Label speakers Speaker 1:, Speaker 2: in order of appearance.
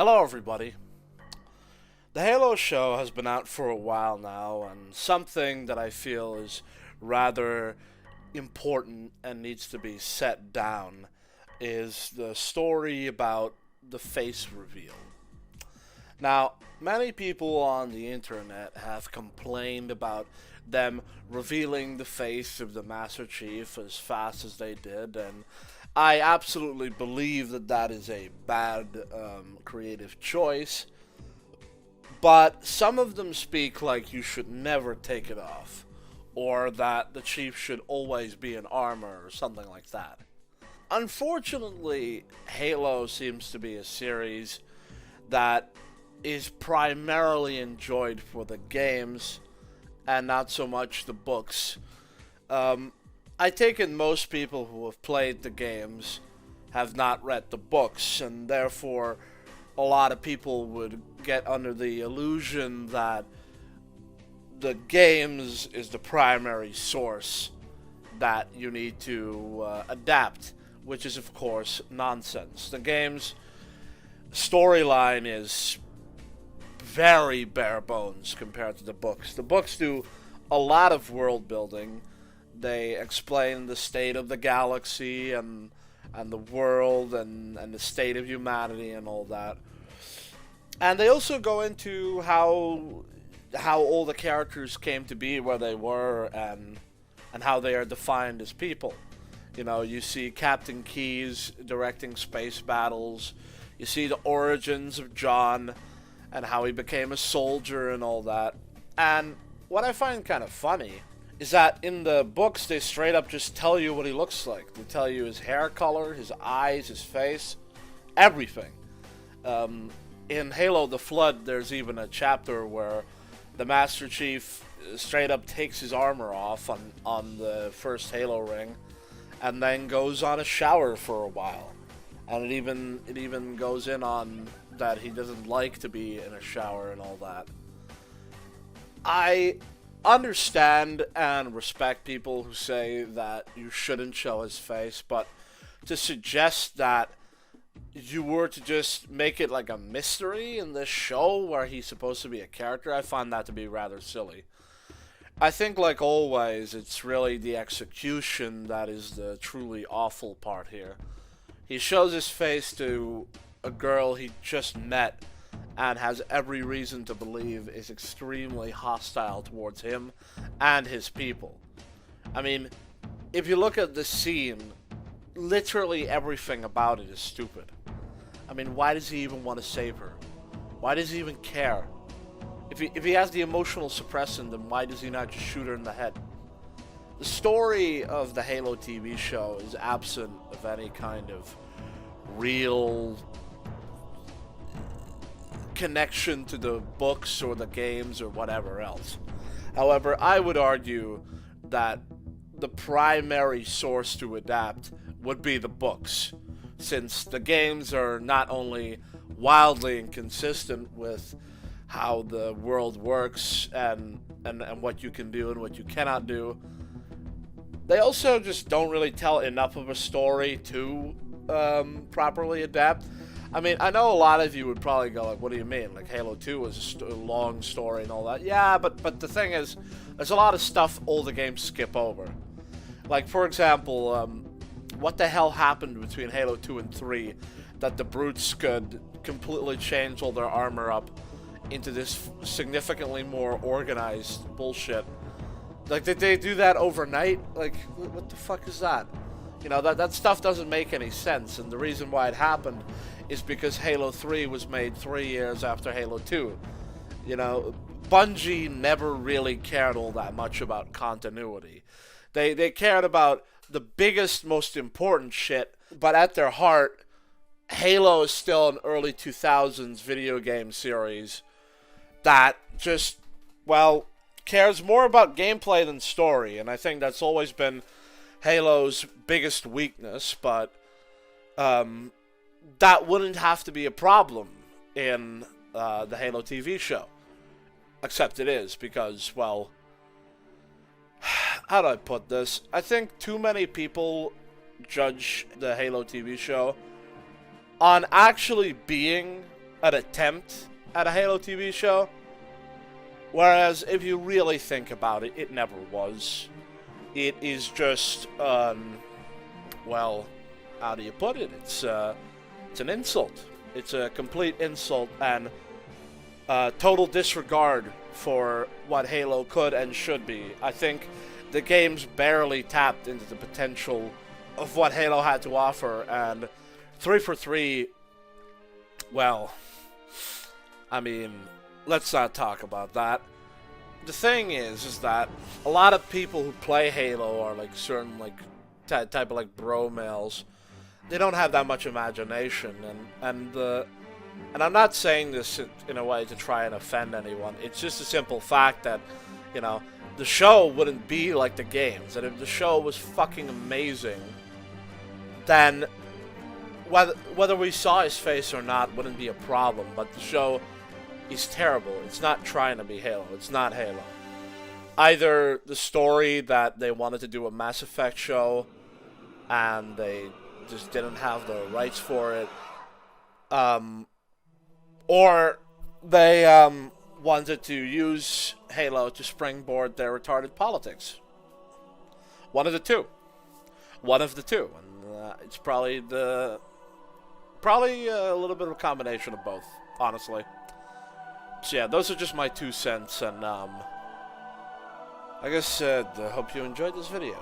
Speaker 1: Hello, everybody. The Halo show has been out for a while now, and something that I feel is rather important and needs to be set down is the story about the face reveal. Now, many people on the internet have complained about them revealing the face of the Master Chief as fast as they did, and I absolutely believe that that is a bad creative choice. But some of them speak like you should never take it off, or that the Chief should always be in armor, or something like that. Unfortunately, Halo seems to be a series that is primarily enjoyed for the games and not so much the books. I take it most people who have played the games have not read the books, and therefore a lot of people would get under the illusion that the games is the primary source that you need to adapt, which is of course nonsense. The game's storyline is very bare bones compared to the books. The books do a lot of world building. They explain the state of the galaxy and the world and the state of humanity and all that. And they also go into how all the characters came to be where they were and how they are defined as people. You know, you see Captain Keyes directing space battles. You see the origins of John and how he became a soldier and all that. And what I find kind of funny is that in the books they straight up just tell you what he looks like. They tell you his hair color, his eyes, his face, everything. In Halo the Flood, there's even a chapter where the Master Chief straight up takes his armor off on the first Halo ring and then goes on a shower for a while. And it even goes in on that he doesn't like to be in a shower and all that. I understand and respect people who say that you shouldn't show his face, but to suggest that you were to just make it like a mystery in this show where he's supposed to be a character, I find that to be rather silly. I think, like always, it's really the execution that is the truly awful part here. He shows his face to a girl he just met and has every reason to believe is extremely hostile towards him and his people. I mean, if you look at the scene, literally everything about it is stupid. I mean, why does he even want to save her? Why does he even care? If he has the emotional suppressant, then why does he not just shoot her in the head? The story of the Halo TV show is absent of any kind of real connection to the books or the games or whatever else. However, I would argue that the primary source to adapt would be the books, since the games are not only wildly inconsistent with how the world works and what you can do and what you cannot do, they also just don't really tell enough of a story to properly adapt. I mean, I know a lot of you would probably go like, what do you mean? Like, Halo 2 was a long story and all that. Yeah, but the thing is, there's a lot of stuff all the games skip over. Like, for example, what the hell happened between Halo 2 and 3 that the Brutes could completely change all their armor up into this significantly more organized bullshit? Like, did they do that overnight? Like, what the fuck is that? You know, that stuff doesn't make any sense, and the reason why it happened is because Halo 3 was made 3 years after Halo 2. You know, Bungie never really cared all that much about continuity. They cared about the biggest, most important shit, but at their heart, Halo is still an early 2000s video game series that just, well, cares more about gameplay than story, and I think that's always been Halo's biggest weakness, but that wouldn't have to be a problem in the Halo TV show. Except it is, because, well, how do I put this? I think too many people judge the Halo TV show on actually being an attempt at a Halo TV show. Whereas, if you really think about it, it never was. It is just, well, how do you put it? It's an insult. It's a complete insult and total disregard for what Halo could and should be. I think the game's barely tapped into the potential of what Halo had to offer, and 343, well, I mean, let's not talk about that. The thing is that a lot of people who play Halo are like certain like type of like bro males. They don't have that much imagination, and I'm not saying this in a way to try and offend anyone. It's just a simple fact that, you know, the show wouldn't be like the games, and if the show was fucking amazing, then whether we saw his face or not wouldn't be a problem. But the show is terrible. It's not trying to be Halo. It's not Halo. Either the story that they wanted to do a Mass Effect show and they just didn't have the rights for it, or they wanted to use Halo to springboard their retarded politics. One of the two. One of the two. And it's probably a little bit of a combination of both, honestly. So yeah, those are just my 2 cents, and like I said, I hope you enjoyed this video.